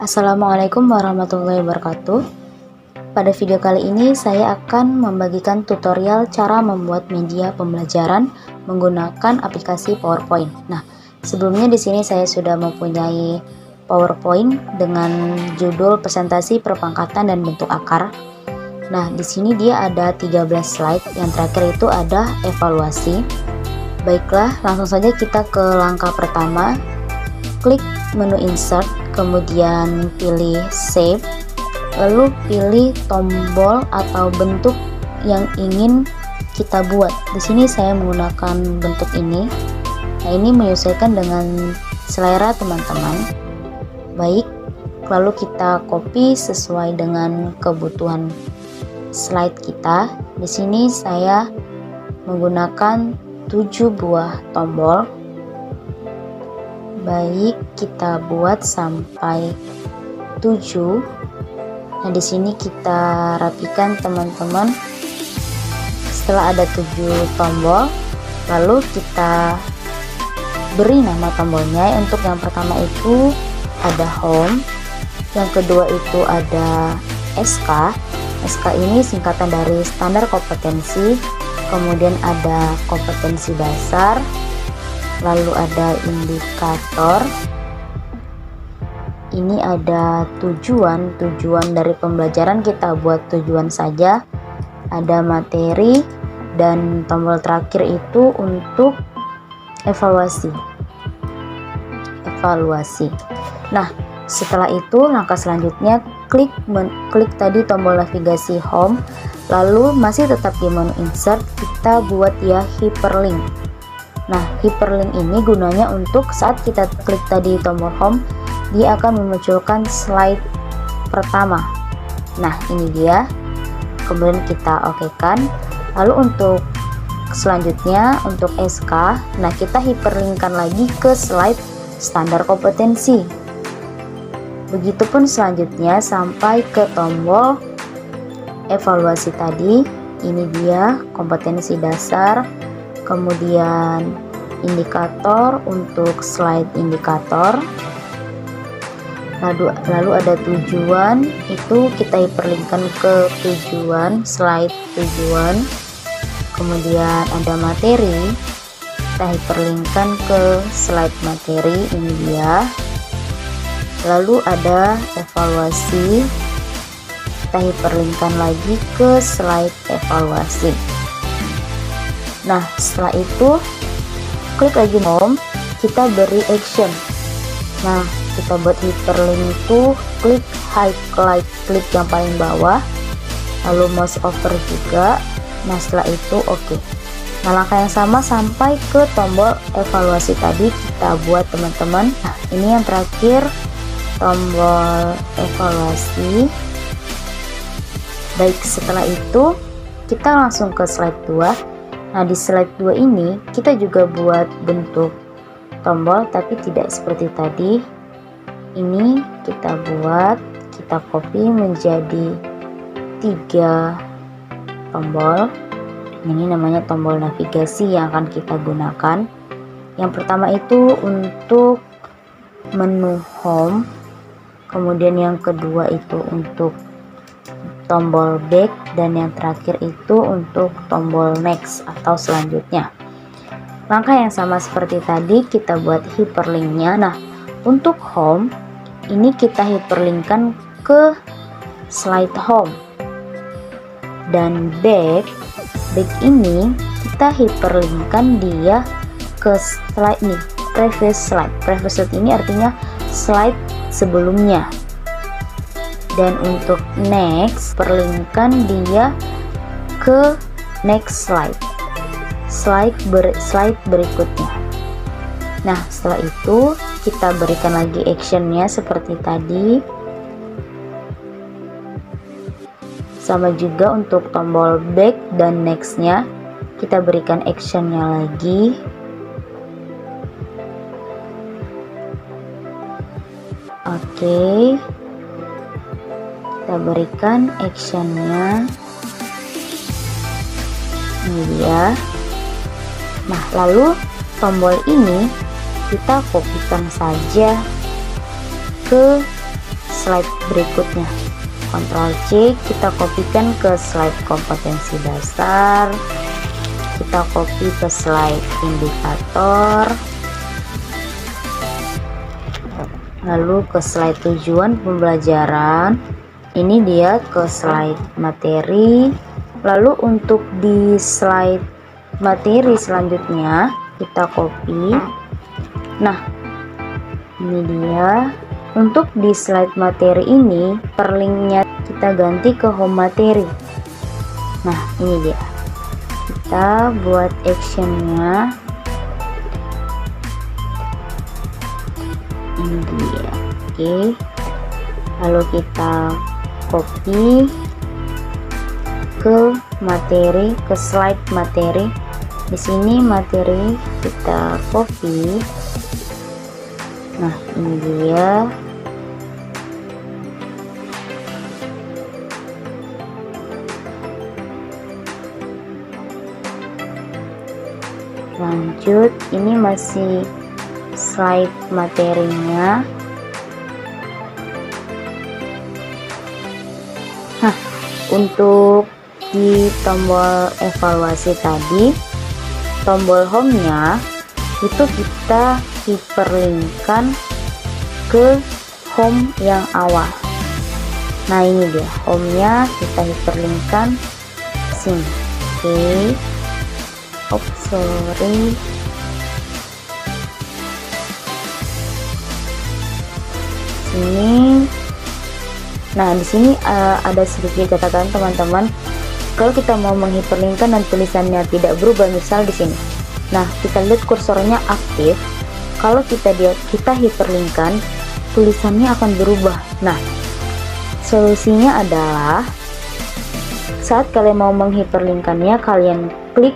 Assalamualaikum warahmatullahi wabarakatuh. Pada video kali ini saya akan membagikan tutorial cara membuat media pembelajaran menggunakan aplikasi PowerPoint. Nah, sebelumnya di sini saya sudah mempunyai PowerPoint dengan judul presentasi perpangkatan dan bentuk akar. Nah, di sini dia ada 13 slide, yang terakhir itu ada evaluasi. Baiklah, langsung saja kita ke langkah pertama. Klik menu insert, kemudian pilih save, lalu pilih tombol atau bentuk yang ingin kita buat. Di sini saya menggunakan bentuk ini. Nah, ini menyesuaikan dengan selera teman-teman. Baik, lalu kita copy sesuai dengan kebutuhan slide kita. Di sini saya menggunakan 7 buah tombol. Baik, kita buat sampai 7. Nah, di sini kita rapikan teman-teman. Setelah ada 7 tombol, lalu kita beri nama tombolnya. Untuk yang pertama itu ada home, yang kedua itu ada SK. SK ini singkatan dari standar kompetensi, kemudian ada kompetensi dasar, lalu ada indikator. Ini ada tujuan dari pembelajaran, kita buat tujuan saja. Ada materi, dan tombol terakhir itu untuk evaluasi. Nah, setelah itu langkah selanjutnya klik tadi tombol navigasi home, lalu masih tetap di menu insert, kita buat ya hyperlink. Nah, hyperlink ini gunanya untuk saat kita klik tadi tombol home, dia akan memunculkan slide pertama. Nah, ini dia. Kemudian kita okekan. Lalu untuk selanjutnya, untuk SK, nah kita hyperlinkkan lagi ke slide standar kompetensi. Begitupun selanjutnya sampai ke tombol evaluasi tadi. Ini dia kompetensi dasar, kemudian indikator untuk slide indikator, lalu ada tujuan, itu kita hyperlinkkan ke tujuan, slide tujuan. Kemudian ada materi, kita hyperlinkkan ke slide materi, ini dia. Lalu ada evaluasi, kita hyperlinkkan lagi ke slide evaluasi. Nah, setelah itu klik lagi home, kita beri action. Nah, kita buat hyperlink itu klik highlight, klik yang paling bawah, lalu mouse over juga. Nah, setelah itu oke. Nah, langkah yang sama sampai ke tombol evaluasi tadi kita buat teman-teman. Nah, ini yang terakhir tombol evaluasi. Baik, setelah itu kita langsung ke slide 2. Nah, di slide 2 ini kita juga buat bentuk tombol, tapi tidak seperti tadi. Ini kita buat, kita copy menjadi 3 tombol. Ini namanya tombol navigasi yang akan kita gunakan. Yang pertama itu untuk menu home, kemudian yang kedua itu untuk tombol back, dan yang terakhir itu untuk tombol next atau selanjutnya. Langkah yang sama seperti tadi, kita buat hyperlinknya. Nah, untuk home ini kita hyperlinkkan ke slide home, dan back ini kita hyperlinkkan dia ke slide nih, previous slide. Previous slide ini artinya slide sebelumnya. Dan untuk next, perlinkkan dia ke next slide, slide berikutnya. Nah, setelah itu kita berikan lagi actionnya seperti tadi. Sama juga untuk tombol back dan nextnya, kita berikan actionnya lagi. Oke, kita berikan actionnya, ini dia. Nah, lalu tombol ini kita kopikan saja ke slide berikutnya. Ctrl C, kita kopikan ke slide kompetensi dasar, kita copy ke slide indikator, lalu ke slide tujuan pembelajaran. Ini dia ke slide materi. Lalu untuk di slide materi selanjutnya kita copy. Nah, ini dia. Untuk di slide materi ini perlinknya kita ganti ke home materi. Nah, ini dia. Kita buat actionnya. Ini dia. Oke. Lalu kita copy ke materi, ke slide materi. Di sini materi kita copy. Nah, ini dia. Lanjut, ini masih slide materinya. Nah, untuk di tombol evaluasi tadi, tombol home-nya itu kita hiperlinkkan ke home yang awal. Nah, ini dia home-nya, kita hiperlinkkan sini. Oke. Sorry. Sini. Nah, di sini ada sedikit catatan teman-teman. Kalau kita mau menghiperlinkkan dan tulisannya tidak berubah, misal di sini. Nah, kita lihat kursornya aktif. Kalau kita hiperlinkkan, tulisannya akan berubah. Nah, solusinya adalah saat kalian mau menghiperlinkkannya, kalian klik,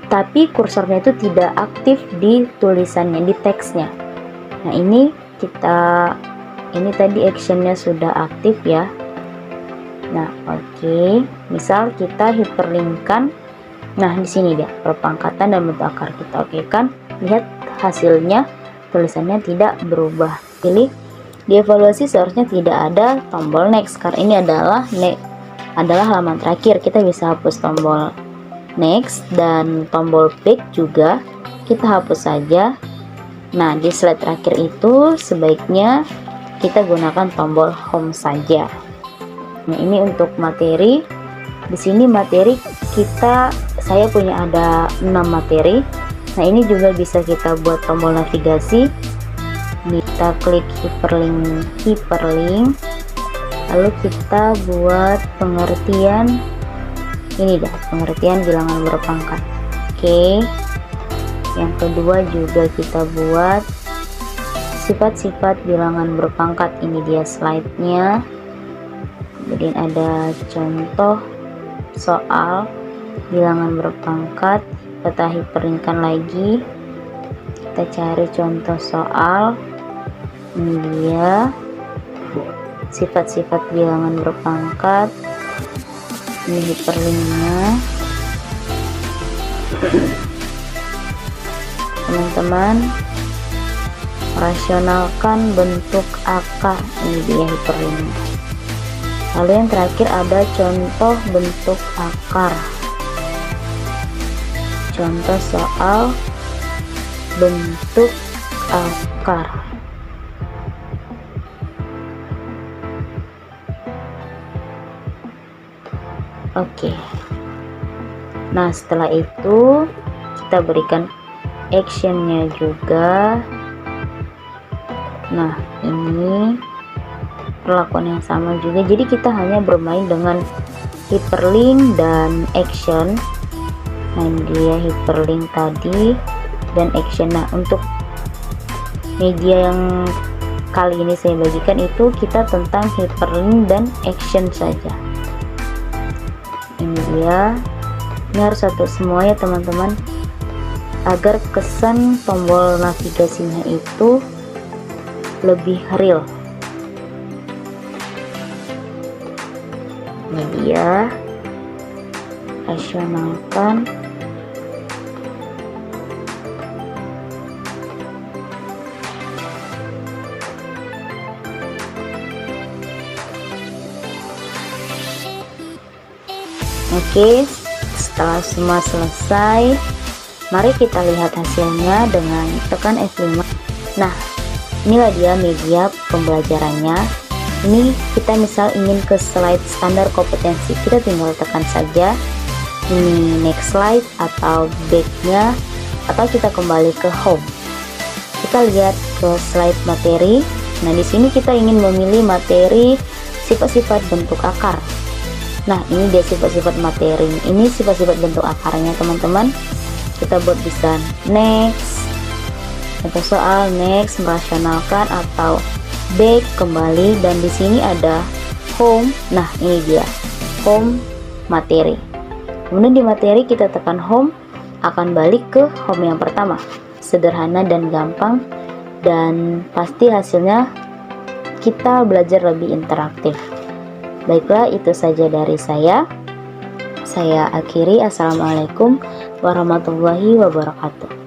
tapi kursornya itu tidak aktif di tulisannya, di teksnya. Nah, ini tadi actionnya sudah aktif ya. Nah, oke. Misal kita hiperlinkkan. Nah, di sini dia perpangkatan dan bentuk akar, kita okekan. Lihat hasilnya, tulisannya tidak berubah. Pilih dievaluasi, seharusnya tidak ada tombol next karena ini adalah halaman terakhir. Kita bisa hapus tombol next dan tombol back juga kita hapus saja. Nah, di slide terakhir itu sebaiknya kita gunakan tombol home saja. Nah, ini untuk materi. Di sini materi saya punya ada 6 materi. Nah, ini juga bisa kita buat tombol navigasi. Kita klik hiperlink. Lalu kita buat pengertian. Ini dah pengertian bilangan berpangkat. Oke. Yang kedua juga kita buat sifat-sifat bilangan berpangkat. Ini dia slide-nya. Kemudian ada contoh soal bilangan berpangkat. Kita hiperlinkkan lagi. Kita cari contoh soal. Ini dia sifat-sifat bilangan berpangkat. Ini hiperlinknya. Teman-teman, rasionalkan bentuk akar. Ini dia hiperlinknya. Lalu yang terakhir ada contoh bentuk akar. Contoh soal bentuk akar. Oke. Nah, setelah itu kita berikan actionnya juga. Nah, ini perlakuan yang sama juga. Jadi kita hanya bermain dengan hyperlink dan action. Nah, ini dia hyperlink tadi dan action. Nah, untuk media yang kali ini saya bagikan itu kita tentang hyperlink dan action saja. Ini dia. Ini harus satu semua ya teman-teman, agar kesan tombol navigasinya itu lebih real. Ini dia, rasionalkan. Oke, setelah semua selesai, mari kita lihat hasilnya dengan tekan F5. Nah, inilah dia media pembelajarannya. Ini kita misal ingin ke slide standar kompetensi, kita tinggal tekan saja ini next slide atau backnya, atau kita kembali ke home. Kita lihat ke slide materi. Nah, di sini kita ingin memilih materi sifat-sifat bentuk akar. Nah, ini dia sifat-sifat materi, ini sifat-sifat bentuk akarnya teman-teman. Kita buat bisa next, contoh soal next, merasionalkan, atau back, kembali, dan di sini ada home. Nah, ini dia home materi. Kemudian di materi kita tekan home, akan balik ke home yang pertama. Sederhana dan gampang, dan pasti hasilnya kita belajar lebih interaktif. Baiklah, itu saja dari saya. Saya akhiri. Assalamualaikum warahmatullahi wabarakatuh.